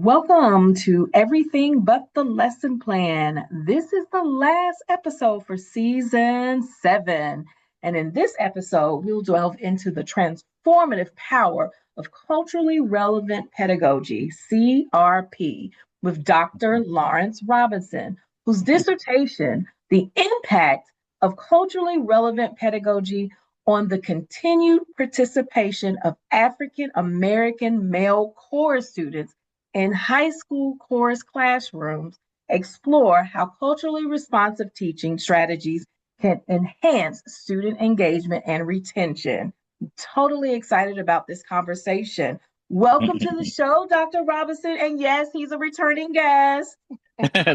Welcome to Everything But the Lesson Plan. This is the last episode for season 7. And in this episode, we'll delve into the transformative power of culturally relevant pedagogy, CRP, with Dr. Lawrence Robinson, whose dissertation, The Impact of Culturally Relevant Pedagogy on the Continued Participation of African American Male Core Students in high school chorus classrooms, explore how culturally responsive teaching strategies can enhance student engagement and retention. Totally excited about this conversation. Welcome to the show, Dr. Robinson. And yes, he's a returning guest.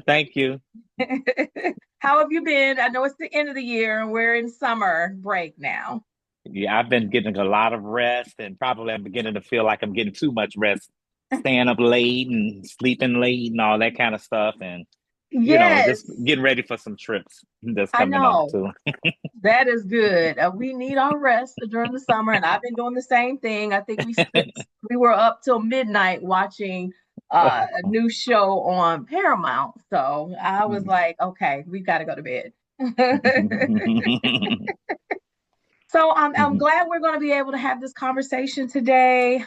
Thank you. How have you been? I know it's the end of the year and we're in summer break now. Yeah, I've been getting a lot of rest, and probably I'm beginning to feel like I'm getting too much rest, staying up late and sleeping late and all that kind of stuff. And, Yes, just getting ready for some trips that's I coming up know. too. That is good. We need our rest during the summer, and I've been doing the same thing. I think we were up till midnight watching a new show on Paramount. So I was like, okay, we got to go to bed. So I'm glad we're going to be able to have this conversation today.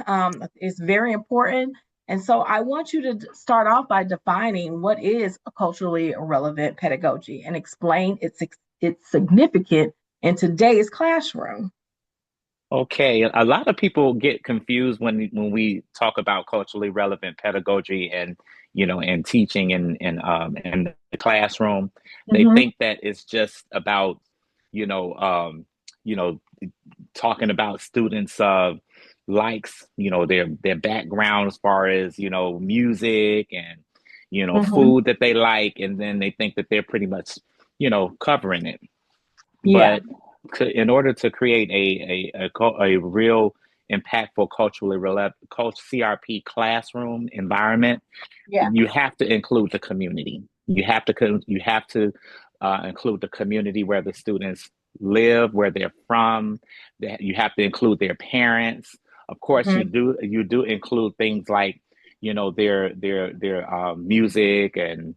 It's very important. And so I want you to start off by defining what is a culturally relevant pedagogy and explain its significance in today's classroom. Okay, a lot of people get confused when we talk about culturally relevant pedagogy and and teaching in the classroom. They Mm-hmm. think that it's just about you know um, you know talking about students' likes, their background as far as music and Mm-hmm. food that they like, and then they think that they're pretty much covering it. Yeah. But in order to create a real impactful culturally relevant CRP classroom environment, Yeah. you have to include the community. You have to include the community where the students live, where they're from. You have to include their parents. Of course, Mm-hmm. you do include things like their music and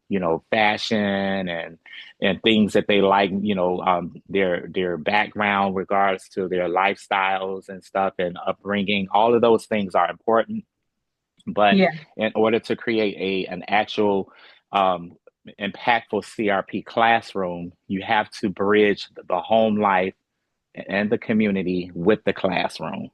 fashion and things that they like, their background regards to their lifestyles and stuff and upbringing. All of those things are important, but Yeah. in order to create an actual um, impactful CRP classroom, you have to bridge the home life and the community with the classroom,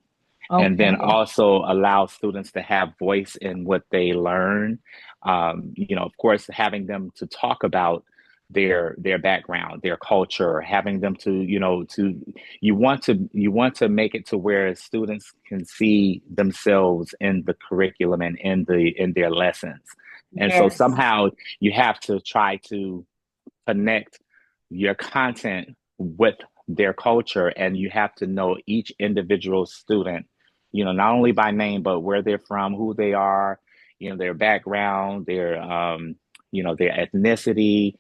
and then Okay. also allow students to have voice in what they learn. Of course, having them to talk about their background, their culture, having them to you want to make it to where students can see themselves in the curriculum and in their lessons. And so Yes. somehow you have to try to connect your content with their culture, and you have to know each individual student, not only by name but where they're from, who they are, their background, their ethnicity,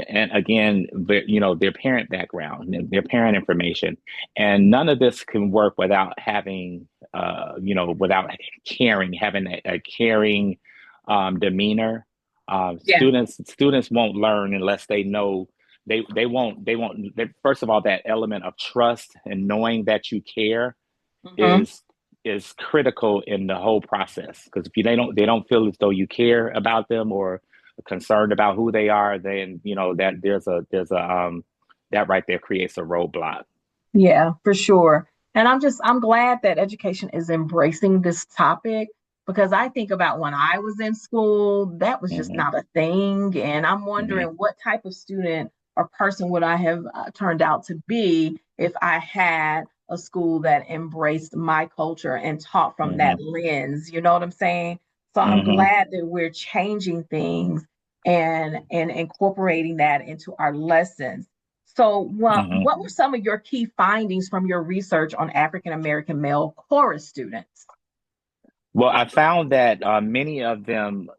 and again, their parent background, their parent information. And none of this can work without having without caring, having a caring demeanor. Yeah. Students won't learn unless they know. First of all, that element of trust and knowing that you care Mm-hmm. is critical in the whole process, because if they don't feel as though you care about them or concerned about who they are, then that there's a that right there creates a roadblock. Yeah, for sure. And I'm glad that education is embracing this topic because I think about when I was in school, that was just Hmm. not a thing. And I'm wondering Hmm. what type of student or person would I have turned out to be if I had a school that embraced my culture and taught from that Hmm. lens. You know what I'm saying? So I'm Hmm. glad that we're changing things and incorporating that into our lessons. So, Hmm. what were some of your key findings from your research on African American male chorus students? Well, I found that many of them,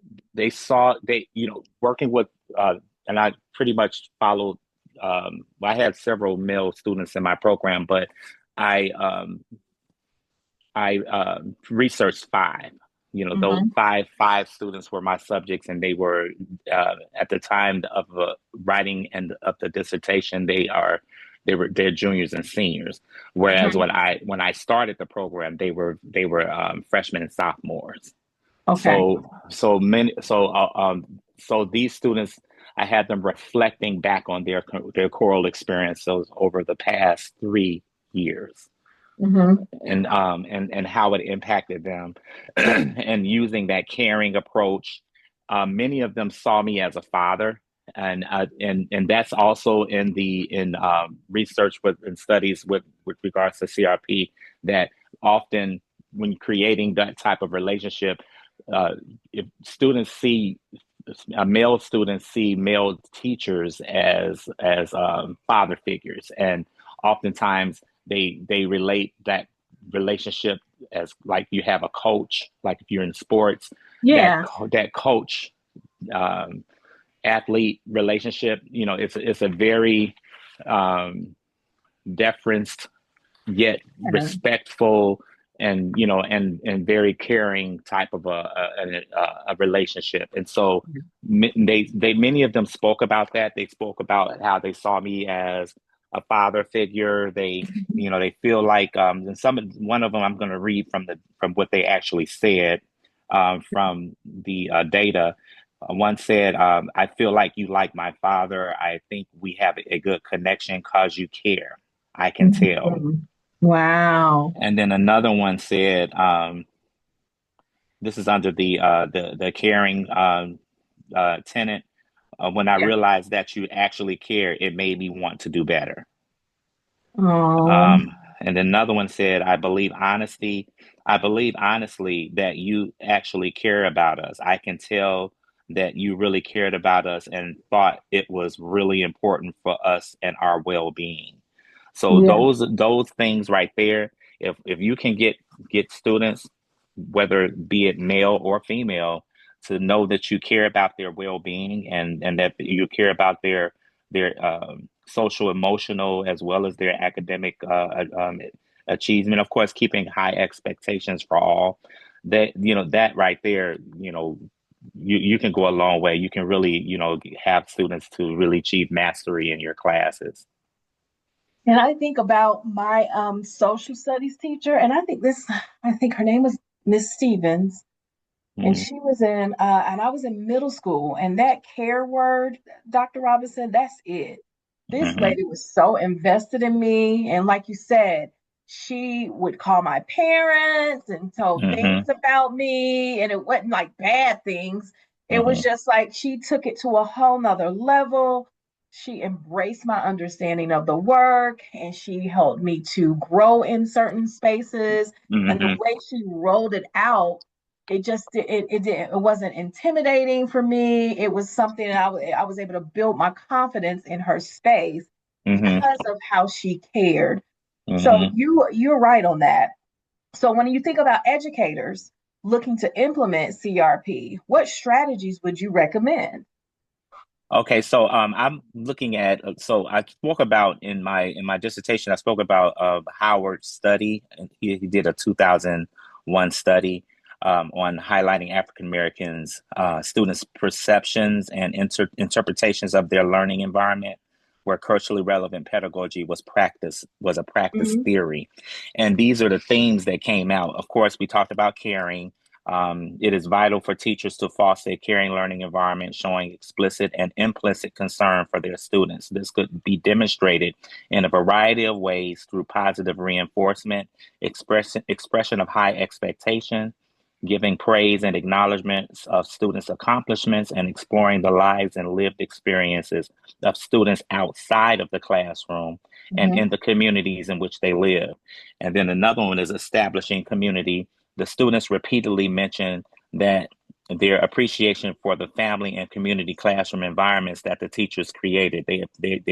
working with, and I pretty much followed. I had several male students in my program, but I um, I researched five. Those Hmm. five students were my subjects, and they were at the time of writing and of the dissertation, they're juniors and seniors. Whereas Hmm. when I started the program, they were freshmen and sophomores. Okay. So these students, I had them reflecting back on their choral experiences over the past 3 years, Hmm. and how it impacted them, and using that caring approach. Many of them saw me as a father, and that's also in research and studies with regards to CRP, that often when creating that type of relationship, uh, if students see male students see male teachers as father figures, and oftentimes they relate that relationship as like you have a coach, like if you're in sports, Yeah. that coach um, athlete relationship. It's a very um, deferenced yet Yeah. respectful, and very caring type of a relationship. And so they many of them spoke about that. They spoke about how they saw me as a father figure. They feel like, and one of them, I'm going to read from what they actually said, from the data. One said, I feel like you like my father. I think we have a good connection because you care. I can tell. Mhm. Wow. And then another one said, this is under the caring tenant. When I Yeah. realized that you actually care, it made me want to do better. Oh, And then another one said, I believe honestly that you actually care about us. I can tell that you really cared about us and thought it was really important for us and our well-being. So yeah. those things right there, if you can get students, whether be it male or female, to know that you care about their well-being, and that you care about their social, emotional, as well as their academic achievement. Of course, keeping high expectations for all. That right there, you can go a long way. You can really, have students to really achieve mastery in your classes. And I think about my social studies teacher, and I think her name was Miss Stevens, and Hmm. she was and I was in middle school, and that care word, Dr. Robinson, that's it. This Hmm. lady was so invested in me, and like you said, she would call my parents and tell Hmm. things about me, and it wasn't like bad things. It was Hmm. just like she took it to a whole nother level. She embraced my understanding of the work, and she helped me to grow in certain spaces. And the Hmm. way she rolled it out, it wasn't intimidating for me. It was something that I was able to build my confidence in her space Hmm. because of how she cared. So Hmm. you're right on that. So when you think about educators looking to implement CRP, what strategies would you recommend? Okay, so I'm looking at, so I spoke about in my dissertation, I spoke about Howard's study. And he did a 2001 study on highlighting African Americans students' perceptions and interpretations of their learning environment, where culturally relevant pedagogy was a practice Mhm. theory. And these are the themes that came out. Of course, we talked about caring. It is vital for teachers to foster a caring learning environment, showing explicit and implicit concern for their students. This could be demonstrated in a variety of ways through positive reinforcement, expression of high expectation, giving praise and acknowledgments of students' accomplishments, and exploring the lives and lived experiences of students outside of the classroom and Mhm. in the communities in which they live. And then another one is establishing community. The students repeatedly mention that their appreciation for the family and community classroom environments that the teachers created. They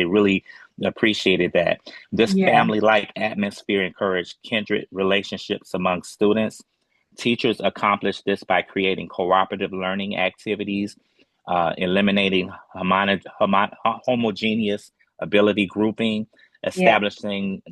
really appreciated that. This Yeah. family-like atmosphere encouraged kindred relationships among students. Teachers accomplish this by creating cooperative learning activities, eliminating homogeneous ability grouping, Yeah. establishing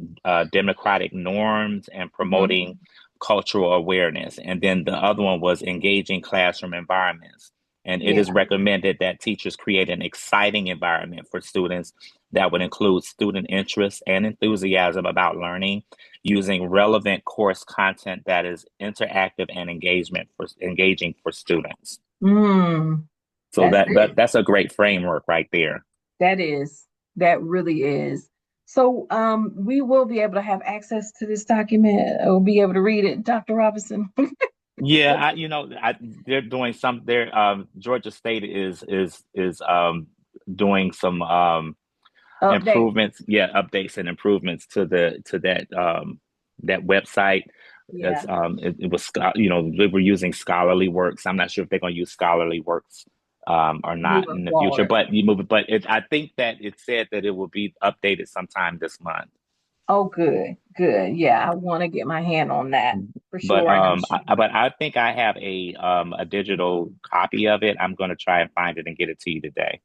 democratic norms, and Mhm. promoting cultural awareness. And then the other one was engaging classroom environments. And it Yeah. is recommended that teachers create an exciting environment for students that would include student interest and enthusiasm about learning, using relevant course content that is interactive and engaging for students. Mm, So that's it. that's a great framework right there. That is. That really is. So we will be able to have access to this document or be able to read it, Dr. Robinson. Yeah, they're doing some. They're Georgia State is doing some Update. improvements. Yeah, updates and improvements to the to that website. Yeah. It was they were using scholarly works. I'm not sure if they're going to use scholarly works or not Moving in the future. forward. But I think that it said that it will be updated sometime this month. Oh, good, good. Yeah, I want to get my hand on that for But sure. And I'm sure. I think I have a digital copy of it. I'm going to try and find it and get it to you today.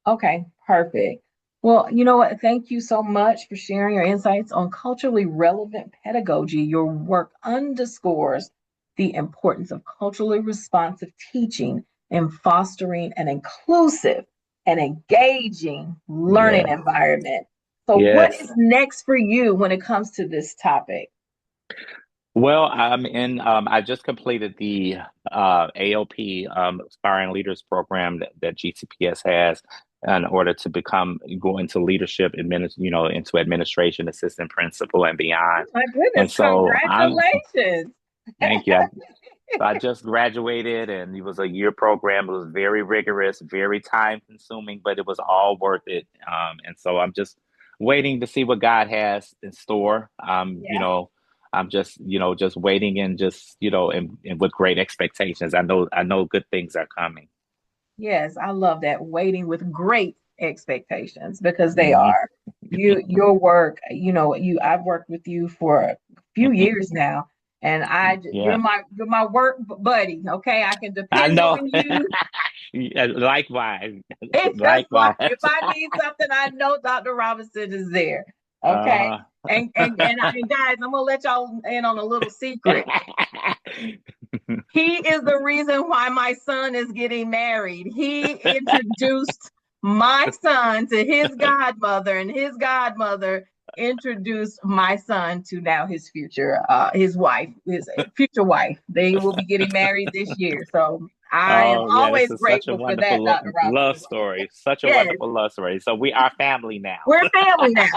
Okay, perfect. Well, you know what? Thank you so much for sharing your insights on culturally relevant pedagogy. Your work underscores the importance of culturally responsive teaching in fostering an inclusive and engaging learning Yes, environment. So, what yes. is next for you when it comes to this topic? Well, I just completed the AOP Aspiring Leaders Program that GCPS has in order to go into leadership, into administration, assistant principal, and Oh beyond. my And goodness, so congratulations. thank you. I just graduated, and it was a year program. It was very rigorous, very time consuming, but it was all worth it. And so I'm just waiting to see what God has in store. Yeah. I'm just waiting and and with great expectations. I know good things are coming. Yes, I love that. Waiting with great expectations because they Hmm. are. Your work, I've worked with you for a few years now, and Yeah, you're my work buddy. Okay, I can I depend know. on you. Yeah, likewise, It's just like likewise. if I need something, I know Dr. Robinson is there. Okay. Uh, And guys, I'm gonna let y'all in on a little secret. He is the reason why my son is getting married. He introduced my son to his godmother, and his godmother introduced my son to now his wife, his future wife. They will be getting married this year. So I am Oh yeah, this always is such a grateful for that, wonderful Dr. love Robinson. story. Such a Yes, wonderful love story. So we are family now. we're family now.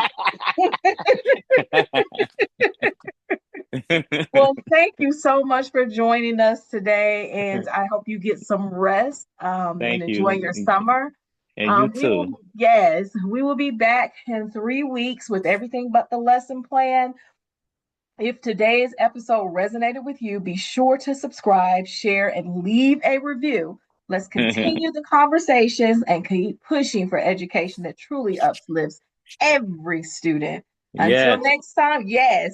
Well, thank you so much for joining us today, and I hope you get some rest and Thank enjoy you, your summer. and you too. We will be back in 3 weeks with everything but the lesson plan. If today's episode resonated with you, be sure to subscribe, share, and leave a review. Let's continue the conversations and keep pushing for education that truly uplifts every student. Yes.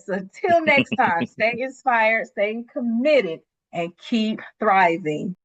Until next time, stay inspired, stay committed, and keep thriving.